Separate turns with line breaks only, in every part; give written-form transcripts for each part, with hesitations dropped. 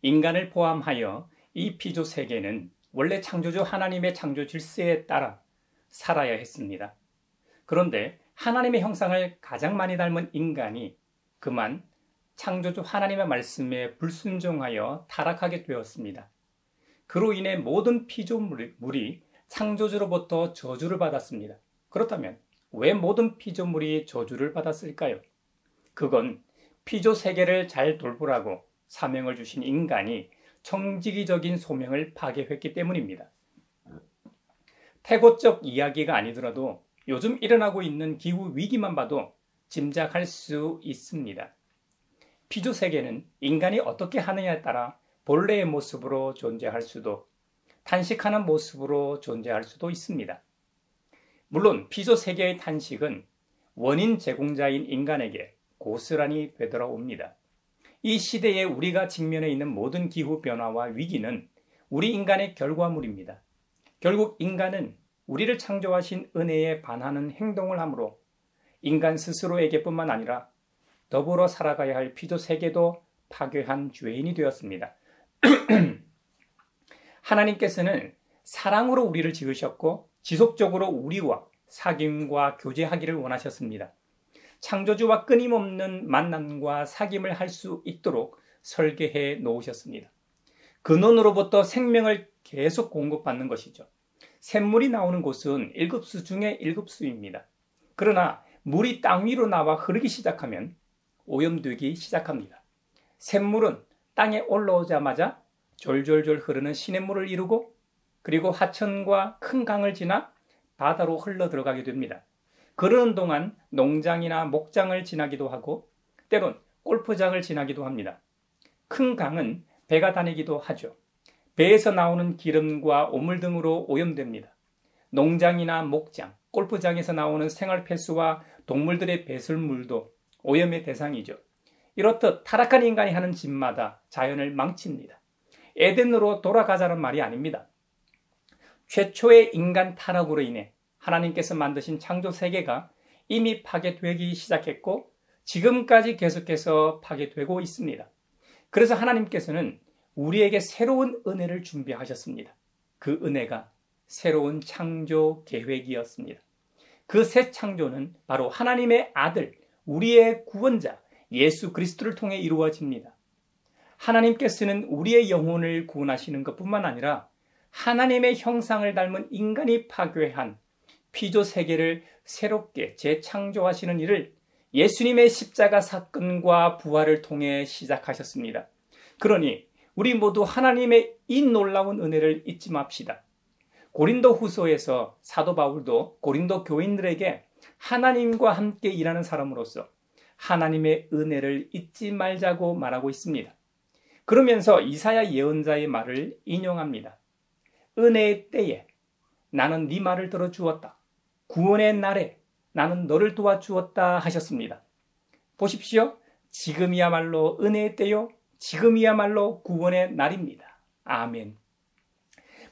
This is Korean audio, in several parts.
인간을 포함하여 이 피조 세계는 원래 창조주 하나님의 창조 질서에 따라 살아야 했습니다. 그런데 하나님의 형상을 가장 많이 닮은 인간이 그만 창조주 하나님의 말씀에 불순종하여 타락하게 되었습니다. 그로 인해 모든 피조물이 창조주로부터 저주를 받았습니다. 그렇다면 왜 모든 피조물이 저주를 받았을까요? 그건 피조 세계를 잘 돌보라고 사명을 주신 인간이 청지기적인 소명을 파괴했기 때문입니다. 태고적 이야기가 아니더라도 요즘 일어나고 있는 기후 위기만 봐도 짐작할 수 있습니다. 피조 세계는 인간이 어떻게 하느냐에 따라 본래의 모습으로 존재할 수도, 탄식하는 모습으로 존재할 수도 있습니다. 물론 피조 세계의 탄식은 원인 제공자인 인간에게 고스란히 되돌아옵니다. 이 시대에 우리가 직면해 있는 모든 기후 변화와 위기는 우리 인간의 결과물입니다. 결국 인간은 우리를 창조하신 은혜에 반하는 행동을 함으로 인간 스스로에게뿐만 아니라 더불어 살아가야 할 피조 세계도 파괴한 죄인이 되었습니다. 하나님께서는 사랑으로 우리를 지으셨고 지속적으로 우리와 사귐과 교제하기를 원하셨습니다. 창조주와 끊임없는 만남과 사귐을 할 수 있도록 설계해 놓으셨습니다. 근원으로부터 생명을 계속 공급받는 것이죠. 샘물이 나오는 곳은 1급수 중에 1급수입니다. 그러나 물이 땅 위로 나와 흐르기 시작하면 오염되기 시작합니다. 샘물은 땅에 올라오자마자 졸졸졸 흐르는 시냇물을 이루고 그리고 하천과 큰 강을 지나 바다로 흘러 들어가게 됩니다. 그러는 동안 농장이나 목장을 지나기도 하고 때론 골프장을 지나기도 합니다. 큰 강은 배가 다니기도 하죠. 배에서 나오는 기름과 오물 등으로 오염됩니다. 농장이나 목장, 골프장에서 나오는 생활폐수와 동물들의 배설물도 오염의 대상이죠. 이렇듯 타락한 인간이 하는 짓마다 자연을 망칩니다. 에덴으로 돌아가자는 말이 아닙니다. 최초의 인간 타락으로 인해 하나님께서 만드신 창조 세계가 이미 파괴되기 시작했고 지금까지 계속해서 파괴되고 있습니다. 그래서 하나님께서는 우리에게 새로운 은혜를 준비하셨습니다. 그 은혜가 새로운 창조 계획이었습니다. 그 새 창조는 바로 하나님의 아들, 우리의 구원자 예수 그리스도를 통해 이루어집니다. 하나님께서는 우리의 영혼을 구원하시는 것뿐만 아니라 하나님의 형상을 닮은 인간이 파괴한 피조 세계를 새롭게 재창조하시는 일을 예수님의 십자가 사건과 부활을 통해 시작하셨습니다. 그러니 우리 모두 하나님의 이 놀라운 은혜를 잊지 맙시다. 고린도 후서에서 사도 바울도 고린도 교인들에게 하나님과 함께 일하는 사람으로서 하나님의 은혜를 잊지 말자고 말하고 있습니다. 그러면서 이사야 예언자의 말을 인용합니다. 은혜의 때에 나는 네 말을 들어주었다. 구원의 날에 나는 너를 도와주었다 하셨습니다. 보십시오. 지금이야말로 은혜의 때요. 지금이야말로 구원의 날입니다. 아멘.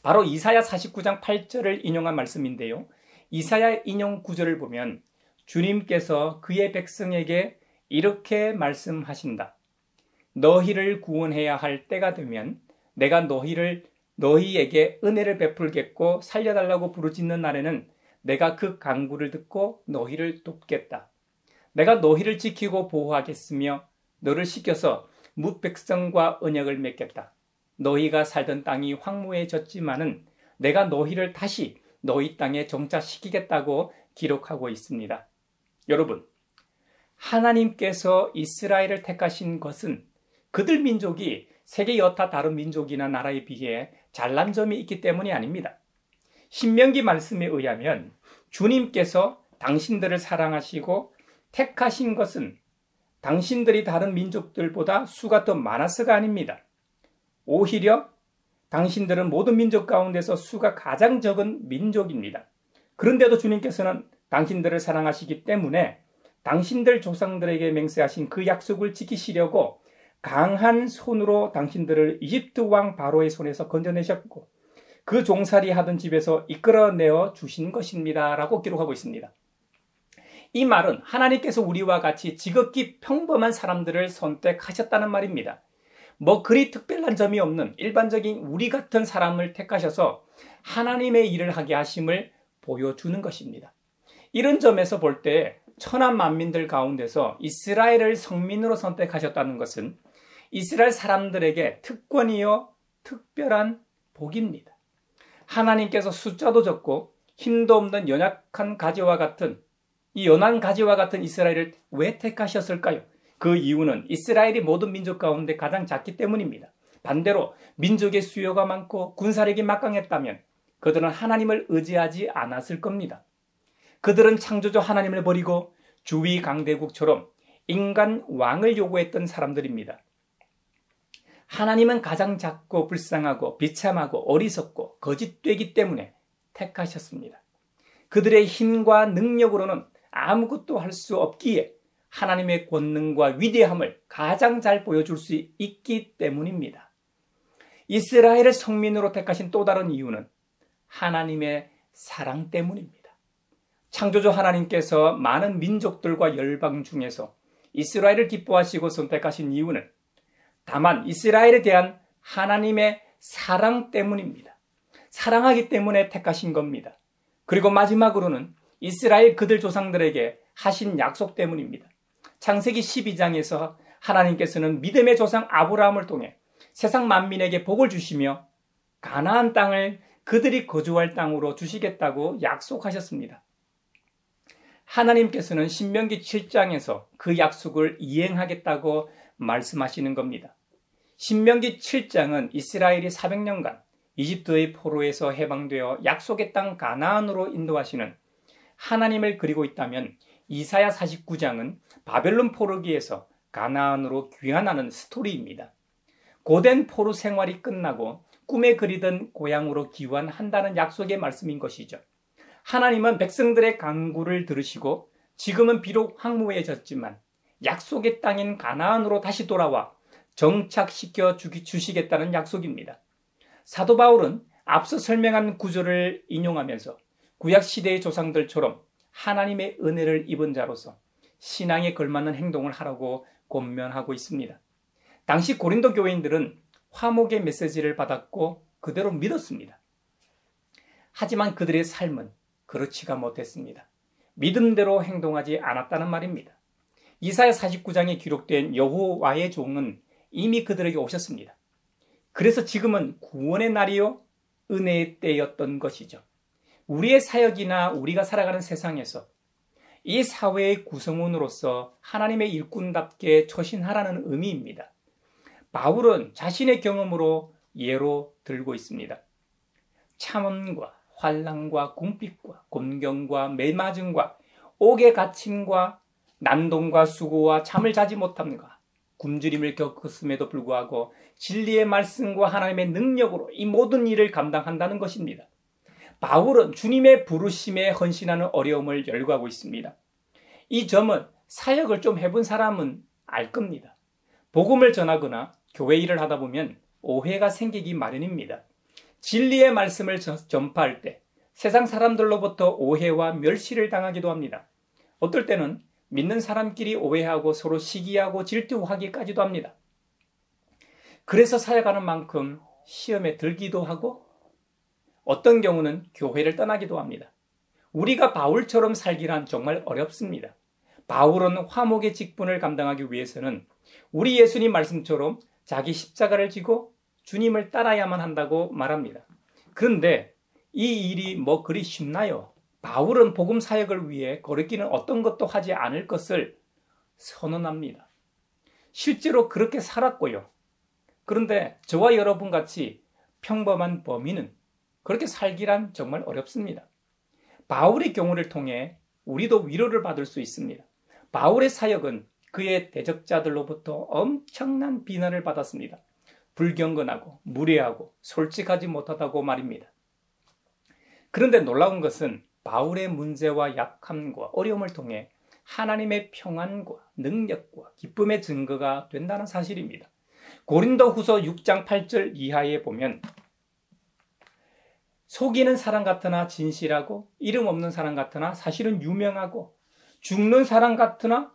바로 이사야 49장 8절을 인용한 말씀인데요. 이사야 인용 구절을 보면 주님께서 그의 백성에게 이렇게 말씀하신다. 너희를 구원해야 할 때가 되면 내가 너희에게 은혜를 베풀겠고 살려달라고 부르짖는 날에는 내가 그 간구를 듣고 너희를 돕겠다. 내가 너희를 지키고 보호하겠으며 너를 시켜서 뭇백성과 언약을 맺겠다. 너희가 살던 땅이 황무해졌지만은 내가 너희를 다시 너희 땅에 정착시키겠다고 기록하고 있습니다. 여러분, 하나님께서 이스라엘을 택하신 것은 그들 민족이 세계 여타 다른 민족이나 나라에 비해 잘난 점이 있기 때문이 아닙니다. 신명기 말씀에 의하면 주님께서 당신들을 사랑하시고 택하신 것은 당신들이 다른 민족들보다 수가 더 많아서가 아닙니다. 오히려 당신들은 모든 민족 가운데서 수가 가장 적은 민족입니다. 그런데도 주님께서는 당신들을 사랑하시기 때문에 당신들 조상들에게 맹세하신 그 약속을 지키시려고 강한 손으로 당신들을 이집트 왕 바로의 손에서 건져내셨고 그 종살이 하던 집에서 이끌어내어 주신 것입니다. 라고 기록하고 있습니다. 이 말은 하나님께서 우리와 같이 지극히 평범한 사람들을 선택하셨다는 말입니다. 뭐 그리 특별한 점이 없는 일반적인 우리 같은 사람을 택하셔서 하나님의 일을 하게 하심을 보여주는 것입니다. 이런 점에서 볼 때 천하 만민들 가운데서 이스라엘을 성민으로 선택하셨다는 것은 이스라엘 사람들에게 특권이요 특별한 복입니다. 하나님께서 숫자도 적고 힘도 없는 연약한 가지와 같은 이 연한 가지와 같은 이스라엘을 왜 택하셨을까요? 그 이유는 이스라엘이 모든 민족 가운데 가장 작기 때문입니다. 반대로 민족의 수요가 많고 군사력이 막강했다면 그들은 하나님을 의지하지 않았을 겁니다. 그들은 창조주 하나님을 버리고 주위 강대국처럼 인간 왕을 요구했던 사람들입니다. 하나님은 가장 작고 불쌍하고 비참하고 어리석고 거짓되기 때문에 택하셨습니다. 그들의 힘과 능력으로는 아무것도 할 수 없기에 하나님의 권능과 위대함을 가장 잘 보여줄 수 있기 때문입니다. 이스라엘을 성민으로 택하신 또 다른 이유는 하나님의 사랑 때문입니다. 창조주 하나님께서 많은 민족들과 열방 중에서 이스라엘을 기뻐하시고 선택하신 이유는 다만 이스라엘에 대한 하나님의 사랑 때문입니다. 사랑하기 때문에 택하신 겁니다. 그리고 마지막으로는 이스라엘 그들 조상들에게 하신 약속 때문입니다. 창세기 12장에서 하나님께서는 믿음의 조상 아브라함을 통해 세상 만민에게 복을 주시며 가나안 땅을 그들이 거주할 땅으로 주시겠다고 약속하셨습니다. 하나님께서는 신명기 7장에서 그 약속을 이행하겠다고 말씀하시는 겁니다. 신명기 7장은 이스라엘이 400년간 이집트의 포로에서 해방되어 약속의 땅 가나안으로 인도하시는 하나님을 그리고 있다면 이사야 49장은 바벨론 포로기에서 가나안으로 귀환하는 스토리입니다. 고된 포로 생활이 끝나고 꿈에 그리던 고향으로 귀환한다는 약속의 말씀인 것이죠. 하나님은 백성들의 간구를 들으시고 지금은 비록 황무해졌지만 약속의 땅인 가나안으로 다시 돌아와 정착시켜 주시겠다는 약속입니다. 사도 바울은 앞서 설명한 구절을 인용하면서 구약시대의 조상들처럼 하나님의 은혜를 입은 자로서 신앙에 걸맞는 행동을 하라고 권면하고 있습니다. 당시 고린도 교인들은 화목의 메시지를 받았고 그대로 믿었습니다. 하지만 그들의 삶은 그렇지가 못했습니다. 믿음대로 행동하지 않았다는 말입니다. 이사야 49장에 기록된 여호와의 종은 이미 그들에게 오셨습니다. 그래서 지금은 구원의 날이요 은혜의 때였던 것이죠. 우리의 사역이나 우리가 살아가는 세상에서 이 사회의 구성원으로서 하나님의 일꾼답게 처신하라는 의미입니다. 바울은 자신의 경험으로 예로 들고 있습니다. 참음과 환난과 궁핍과 곤경과 매맞음과 옥에 갇힘과 난동과 수고와 잠을 자지 못함과 굶주림을 겪었음에도 불구하고 진리의 말씀과 하나님의 능력으로 이 모든 일을 감당한다는 것입니다. 바울은 주님의 부르심에 헌신하는 어려움을 열거하고 있습니다. 이 점은 사역을 좀 해본 사람은 알 겁니다. 복음을 전하거나 교회 일을 하다 보면 오해가 생기기 마련입니다. 진리의 말씀을 전파할 때 세상 사람들로부터 오해와 멸시를 당하기도 합니다. 어떨 때는 믿는 사람끼리 오해하고 서로 시기하고 질투하기까지도 합니다. 그래서 사역하는 만큼 시험에 들기도 하고 어떤 경우는 교회를 떠나기도 합니다. 우리가 바울처럼 살기란 정말 어렵습니다. 바울은 화목의 직분을 감당하기 위해서는 우리 예수님 말씀처럼 자기 십자가를 지고 주님을 따라야만 한다고 말합니다. 그런데 이 일이 뭐 그리 쉽나요? 바울은 복음 사역을 위해 거리끼는 어떤 것도 하지 않을 것을 선언합니다. 실제로 그렇게 살았고요. 그런데 저와 여러분 같이 평범한 범인은 그렇게 살기란 정말 어렵습니다. 바울의 경우를 통해 우리도 위로를 받을 수 있습니다. 바울의 사역은 그의 대적자들로부터 엄청난 비난을 받았습니다. 불경건하고 무례하고 솔직하지 못하다고 말입니다. 그런데 놀라운 것은 바울의 문제와 약함과 어려움을 통해 하나님의 평안과 능력과 기쁨의 증거가 된다는 사실입니다. 고린도후서 6장 8절 이하에 보면 속이는 사람 같으나 진실하고 이름 없는 사람 같으나 사실은 유명하고 죽는 사람 같으나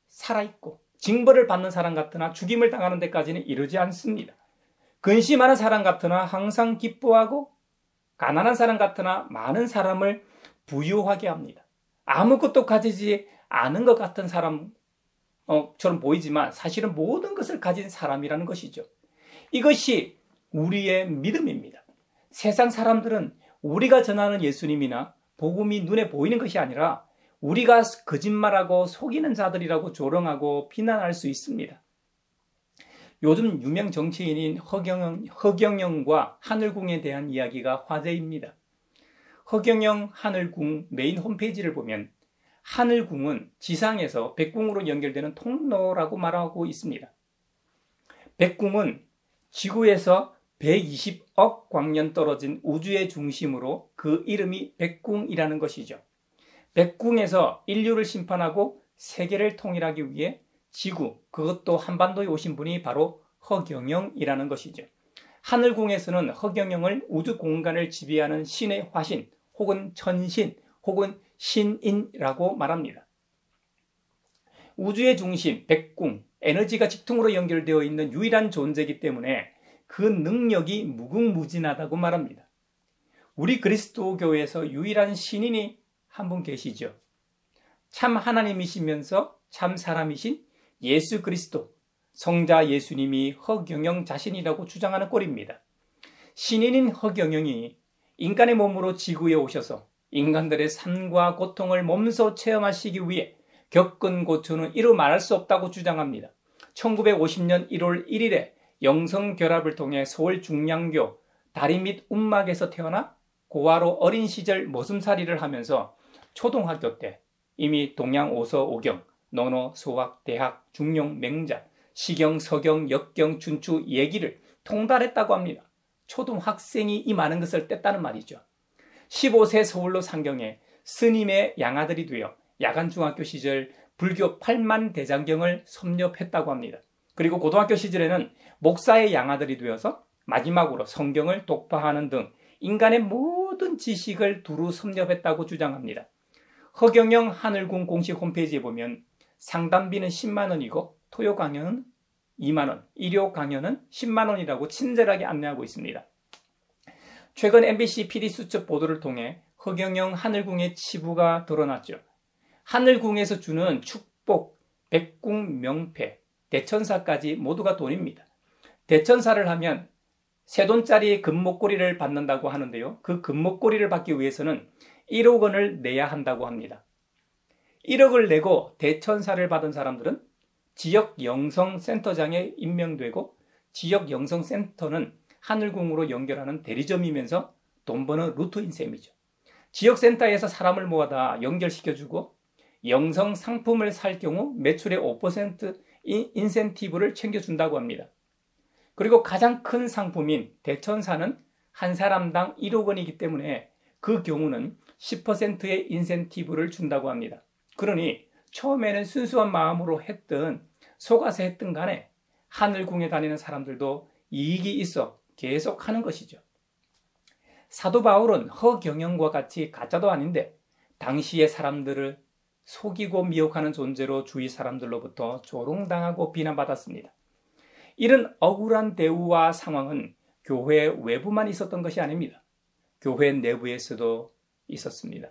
살아있고 징벌을 받는 사람 같으나 죽임을 당하는 데까지는 이르지 않습니다. 근심하는 사람 같으나 항상 기뻐하고 가난한 사람 같으나 많은 사람을 부유하게 합니다. 아무것도 가지지 않은 것 같은 사람처럼 보이지만 사실은 모든 것을 가진 사람이라는 것이죠. 이것이 우리의 믿음입니다. 세상 사람들은 우리가 전하는 예수님이나 복음이 눈에 보이는 것이 아니라 우리가 거짓말하고 속이는 자들이라고 조롱하고 비난할 수 있습니다. 요즘 유명 정치인인 허경영과 하늘궁에 대한 이야기가 화제입니다. 허경영 하늘궁 메인 홈페이지를 보면 하늘궁은 지상에서 백궁으로 연결되는 통로라고 말하고 있습니다. 백궁은 지구에서 120억 광년 떨어진 우주의 중심으로 그 이름이 백궁이라는 것이죠. 백궁에서 인류를 심판하고 세계를 통일하기 위해 지구, 그것도 한반도에 오신 분이 바로 허경영이라는 것이죠. 하늘궁에서는 허경영을 우주 공간을 지배하는 신의 화신 혹은 천신 혹은 신인이라고 말합니다. 우주의 중심, 백궁, 에너지가 직통으로 연결되어 있는 유일한 존재이기 때문에 그 능력이 무궁무진하다고 말합니다. 우리 그리스도교에서 유일한 신인이 한 분 계시죠. 참 하나님이시면서 참 사람이신 예수 그리스도, 성자 예수님이 허경영 자신이라고 주장하는 꼴입니다. 신인인 허경영이 인간의 몸으로 지구에 오셔서 인간들의 삶과 고통을 몸소 체험하시기 위해 겪은 고초는 이루 말할 수 없다고 주장합니다. 1950년 1월 1일에 영성결합을 통해 서울 중량교 다리 및 움막에서 태어나 고아로 어린 시절 머슴살이를 하면서 초등학교 때 이미 동양 오서 오경, 논어, 소학, 대학, 중용, 맹자, 시경, 서경, 역경, 춘추, 예기를 통달했다고 합니다. 초등학생이 이 많은 것을 뗐다는 말이죠. 15세 서울로 상경해 스님의 양아들이 되어 야간 중학교 시절 불교 8만 대장경을 섭렵했다고 합니다. 그리고 고등학교 시절에는 목사의 양아들이 되어서 마지막으로 성경을 독파하는 등 인간의 모든 지식을 두루 섭렵했다고 주장합니다. 허경영 하늘궁 공식 홈페이지에 보면 상담비는 10만 원이고 토요 강연은 2만 원, 일요 강연은 10만 원이라고 친절하게 안내하고 있습니다. 최근 MBC PD수첩 보도를 통해 허경영 하늘궁의 치부가 드러났죠. 하늘궁에서 주는 축복, 백궁 명패, 대천사까지 모두가 돈입니다. 대천사를 하면 $3 금목걸이를 받는다고 하는데요. 그 금목걸이를 받기 위해서는 1억 원을 내야 한다고 합니다. 1억을 내고 대천사를 받은 사람들은 지역 영성센터장에 임명되고 지역 영성센터는 하늘궁으로 연결하는 대리점이면서 돈 버는 루트인 셈이죠. 지역센터에서 사람을 모아다 연결시켜주고 영성 상품을 살 경우 매출의 5% 인센티브를 챙겨준다고 합니다. 그리고 가장 큰 상품인 대천사는 한 사람당 1억 원이기 때문에 그 경우는 10%의 인센티브를 준다고 합니다. 그러니 처음에는 순수한 마음으로 했든 속아서 했든 간에 하늘궁에 다니는 사람들도 이익이 있어 계속 하는 것이죠. 사도 바울은 허경영과 같이 가짜도 아닌데 당시의 사람들을 속이고 미혹하는 존재로 주위 사람들로부터 조롱당하고 비난받았습니다. 이런 억울한 대우와 상황은 교회 외부만 있었던 것이 아닙니다. 교회 내부에서도 있었습니다.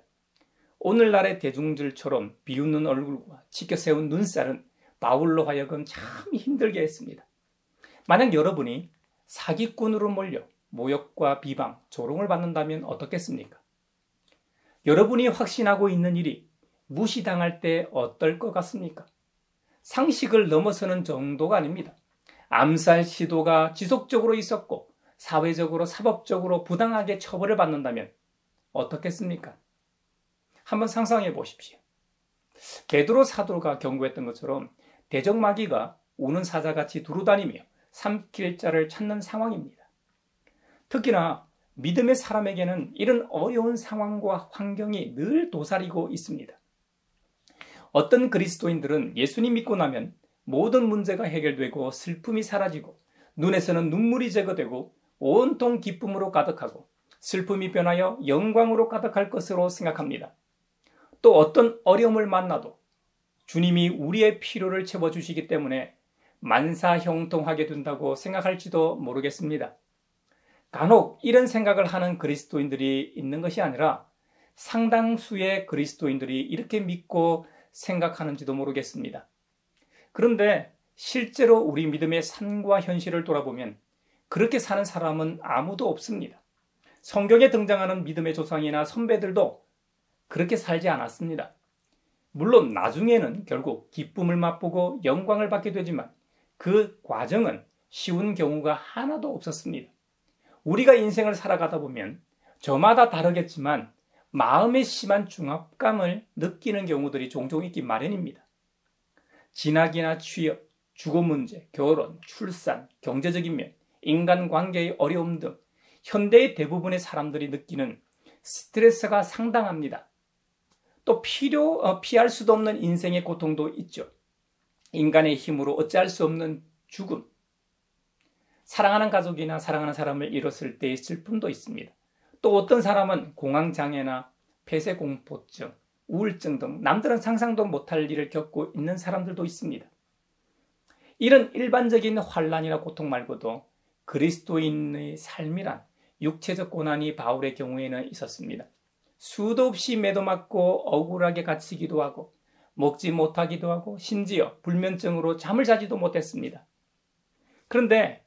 오늘날의 대중들처럼 비웃는 얼굴과 치켜세운 눈살은 바울로 하여금 참 힘들게 했습니다. 만약 여러분이 사기꾼으로 몰려 모욕과 비방, 조롱을 받는다면 어떻겠습니까? 여러분이 확신하고 있는 일이 무시당할 때 어떨 것 같습니까? 상식을 넘어서는 정도가 아닙니다. 암살 시도가 지속적으로 있었고 사회적으로 사법적으로 부당하게 처벌을 받는다면 어떻겠습니까? 한번 상상해 보십시오. 베드로 사도가 경고했던 것처럼 대적마귀가 우는 사자같이 두루다니며 삼킬 자를 찾는 상황입니다. 특히나 믿음의 사람에게는 이런 어려운 상황과 환경이 늘 도사리고 있습니다. 어떤 그리스도인들은 예수님 믿고 나면 모든 문제가 해결되고 슬픔이 사라지고 눈에서는 눈물이 제거되고 온통 기쁨으로 가득하고 슬픔이 변하여 영광으로 가득할 것으로 생각합니다. 또 어떤 어려움을 만나도 주님이 우리의 필요를 채워주시기 때문에 만사형통하게 된다고 생각할지도 모르겠습니다. 간혹 이런 생각을 하는 그리스도인들이 있는 것이 아니라 상당수의 그리스도인들이 이렇게 믿고 생각하는지도 모르겠습니다. 그런데 실제로 우리 믿음의 삶과 현실을 돌아보면 그렇게 사는 사람은 아무도 없습니다. 성경에 등장하는 믿음의 조상이나 선배들도 그렇게 살지 않았습니다. 물론 나중에는 결국 기쁨을 맛보고 영광을 받게 되지만 그 과정은 쉬운 경우가 하나도 없었습니다. 우리가 인생을 살아가다 보면 저마다 다르겠지만 마음의 심한 중압감을 느끼는 경우들이 종종 있기 마련입니다. 진학이나 취업, 주거 문제, 결혼, 출산, 경제적인 면, 인간관계의 어려움 등 현대의 대부분의 사람들이 느끼는 스트레스가 상당합니다. 또 피할 수도 없는 인생의 고통도 있죠. 인간의 힘으로 어찌할 수 없는 죽음, 사랑하는 가족이나 사랑하는 사람을 잃었을 때의 슬픔도 있습니다. 또 어떤 사람은 공황장애나 폐쇄공포증, 우울증 등 남들은 상상도 못할 일을 겪고 있는 사람들도 있습니다. 이런 일반적인 환난이나 고통 말고도 그리스도인의 삶이란 육체적 고난이 바울의 경우에는 있었습니다. 수도 없이 매도 맞고 억울하게 갇히기도 하고 먹지 못하기도 하고 심지어 불면증으로 잠을 자지도 못했습니다. 그런데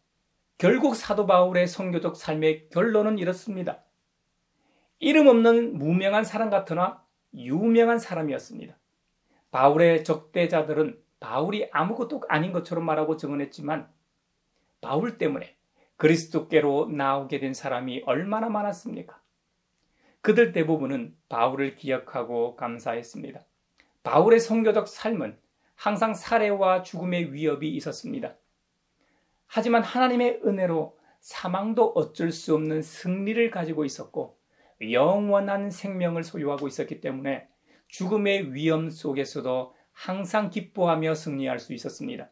결국 사도 바울의 선교적 삶의 결론은 이렇습니다. 이름 없는 무명한 사람 같으나 유명한 사람이었습니다. 바울의 적대자들은 바울이 아무것도 아닌 것처럼 말하고 증언했지만 바울 때문에 그리스도께로 나오게 된 사람이 얼마나 많았습니까? 그들 대부분은 바울을 기억하고 감사했습니다. 바울의 선교적 삶은 항상 살해와 죽음의 위협이 있었습니다. 하지만 하나님의 은혜로 사망도 어쩔 수 없는 승리를 가지고 있었고 영원한 생명을 소유하고 있었기 때문에 죽음의 위험 속에서도 항상 기뻐하며 승리할 수 있었습니다.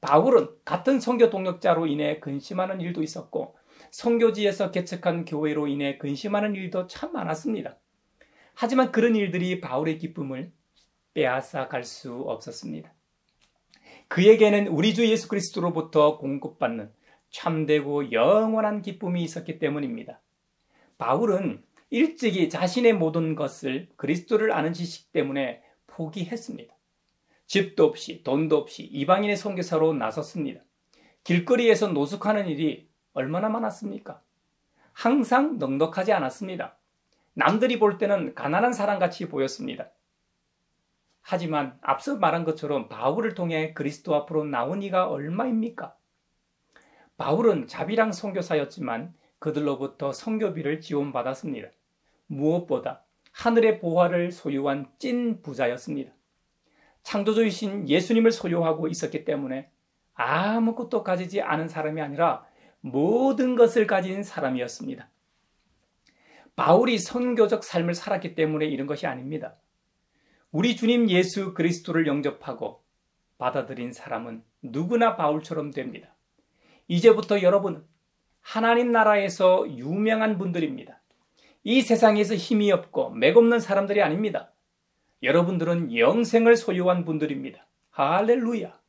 바울은 같은 선교 동역자로 인해 근심하는 일도 있었고 선교지에서 개척한 교회로 인해 근심하는 일도 참 많았습니다. 하지만 그런 일들이 바울의 기쁨을 빼앗아 갈 수 없었습니다. 그에게는 우리 주 예수 그리스도로부터 공급받는 참되고 영원한 기쁨이 있었기 때문입니다. 바울은 일찍이 자신의 모든 것을 그리스도를 아는 지식 때문에 포기했습니다. 집도 없이 돈도 없이 이방인의 선교사로 나섰습니다. 길거리에서 노숙하는 일이 얼마나 많았습니까? 항상 넉넉하지 않았습니다. 남들이 볼 때는 가난한 사람같이 보였습니다. 하지만 앞서 말한 것처럼 바울을 통해 그리스도 앞으로 나온 이가 얼마입니까? 바울은 자비랑 선교사였지만 그들로부터 선교비를 지원받았습니다. 무엇보다 하늘의 보화를 소유한 찐 부자였습니다. 창조주이신 예수님을 소유하고 있었기 때문에 아무것도 가지지 않은 사람이 아니라 모든 것을 가진 사람이었습니다. 바울이 선교적 삶을 살았기 때문에 이런 것이 아닙니다. 우리 주님 예수 그리스도를 영접하고 받아들인 사람은 누구나 바울처럼 됩니다. 이제부터 여러분은 하나님 나라에서 유명한 분들입니다. 이 세상에서 힘이 없고 맥없는 사람들이 아닙니다. 여러분들은 영생을 소유한 분들입니다. 할렐루야!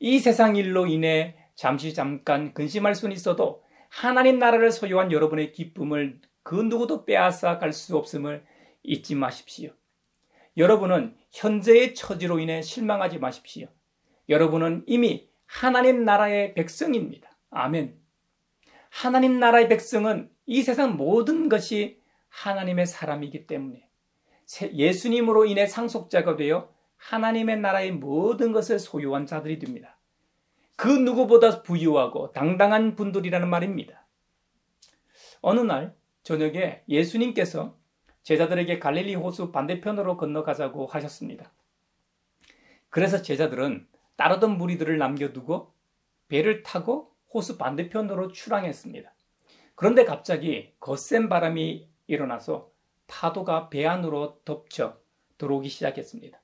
이 세상 일로 인해 잠깐 근심할 수는 있어도 하나님 나라를 소유한 여러분의 기쁨을 그 누구도 빼앗아 갈 수 없음을 잊지 마십시오. 여러분은 현재의 처지로 인해 실망하지 마십시오. 여러분은 이미 하나님 나라의 백성입니다. 아멘. 하나님 나라의 백성은 이 세상 모든 것이 하나님의 사람이기 때문에 예수님으로 인해 상속자가 되어 하나님의 나라의 모든 것을 소유한 자들이 됩니다. 그 누구보다 부유하고 당당한 분들이라는 말입니다. 어느 날 저녁에 예수님께서 제자들에게 갈릴리 호수 반대편으로 건너가자고 하셨습니다. 그래서 제자들은 따르던 무리들을 남겨두고 배를 타고 호수 반대편으로 출항했습니다. 그런데 갑자기 거센 바람이 일어나서 파도가 배 안으로 덮쳐 들어오기 시작했습니다.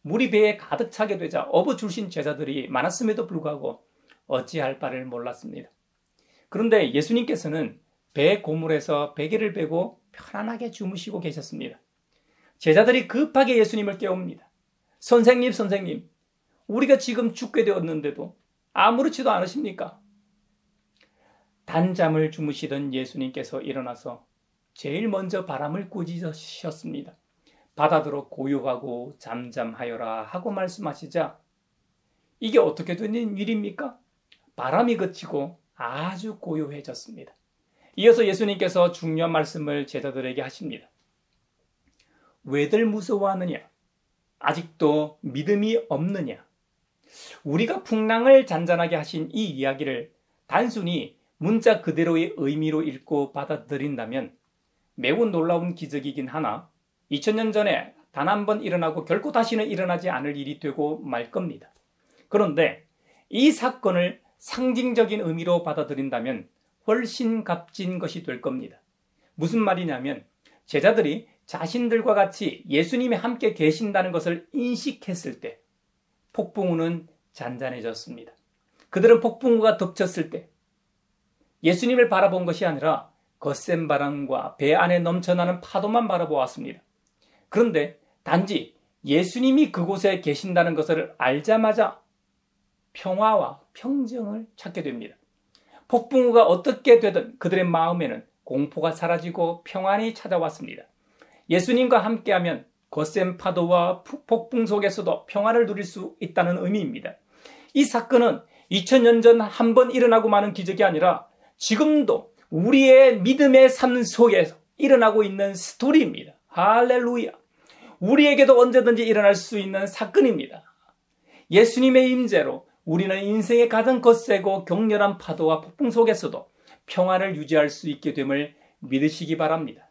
물이 배에 가득 차게 되자 업어주신 제자들이 많았음에도 불구하고 어찌할 바를 몰랐습니다. 그런데 예수님께서는 배 고물에서 베개를 베고 편안하게 주무시고 계셨습니다. 제자들이 급하게 예수님을 깨웁니다. 선생님, 우리가 지금 죽게 되었는데도 아무렇지도 않으십니까? 단잠을 주무시던 예수님께서 일어나서 제일 먼저 바람을 꾸짖으셨습니다. 바다더러 고요하고 잠잠하여라 하고 말씀하시자 이게 어떻게 된 일입니까? 바람이 그치고 아주 고요해졌습니다. 이어서 예수님께서 중요한 말씀을 제자들에게 하십니다. 왜들 무서워하느냐? 아직도 믿음이 없느냐? 우리가 풍랑을 잔잔하게 하신 이 이야기를 단순히 문자 그대로의 의미로 읽고 받아들인다면 매우 놀라운 기적이긴 하나 2000년 전에 단 한 번 일어나고 결코 다시는 일어나지 않을 일이 되고 말 겁니다. 그런데 이 사건을 상징적인 의미로 받아들인다면 훨씬 값진 것이 될 겁니다. 무슨 말이냐면 제자들이 자신들과 같이 예수님이 함께 계신다는 것을 인식했을 때 폭풍우는 잔잔해졌습니다. 그들은 폭풍우가 덮쳤을 때 예수님을 바라본 것이 아니라 거센 바람과 배 안에 넘쳐나는 파도만 바라보았습니다. 그런데 단지 예수님이 그곳에 계신다는 것을 알자마자 평화와 평정을 찾게 됩니다. 폭풍우가 어떻게 되든 그들의 마음에는 공포가 사라지고 평안이 찾아왔습니다. 예수님과 함께하면 거센 파도와 폭풍 속에서도 평안을 누릴 수 있다는 의미입니다. 이 사건은 2000년 전 한 번 일어나고 마는 기적이 아니라 지금도 우리의 믿음의 삶 속에서 일어나고 있는 스토리입니다. 할렐루야. 우리에게도 언제든지 일어날 수 있는 사건입니다. 예수님의 임재로 우리는 인생의 가장 거세고 격렬한 파도와 폭풍 속에서도 평안을 유지할 수 있게 됨을 믿으시기 바랍니다.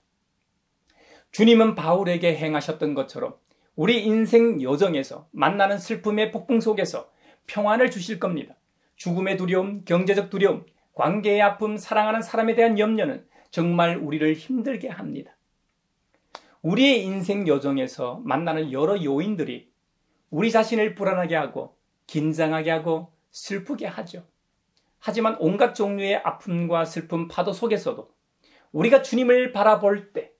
주님은 바울에게 행하셨던 것처럼 우리 인생 여정에서 만나는 슬픔의 폭풍 속에서 평안을 주실 겁니다. 죽음의 두려움, 경제적 두려움, 관계의 아픔, 사랑하는 사람에 대한 염려는 정말 우리를 힘들게 합니다. 우리의 인생 여정에서 만나는 여러 요인들이 우리 자신을 불안하게 하고 긴장하게 하고 슬프게 하죠. 하지만 온갖 종류의 아픔과 슬픔 파도 속에서도 우리가 주님을 바라볼 때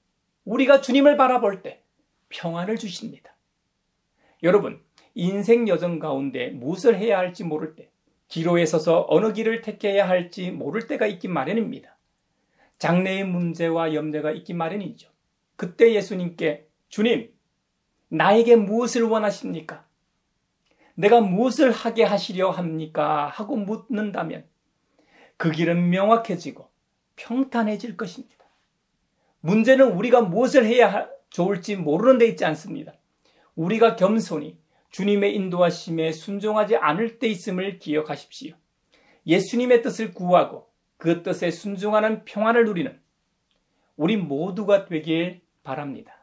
평안을 주십니다. 여러분, 인생 여정 가운데 무엇을 해야 할지 모를 때, 기로에 서서 어느 길을 택해야 할지 모를 때가 있기 마련입니다. 장래의 문제와 염려가 있기 마련이죠. 그때 예수님께 주님, 나에게 무엇을 원하십니까? 내가 무엇을 하게 하시려 합니까? 하고 묻는다면 그 길은 명확해지고 평탄해질 것입니다. 문제는 우리가 무엇을 해야 좋을지 모르는 데 있지 않습니다. 우리가 겸손히 주님의 인도하심에 순종하지 않을 때 있음을 기억하십시오. 예수님의 뜻을 구하고 그 뜻에 순종하는 평안을 누리는 우리 모두가 되길 바랍니다.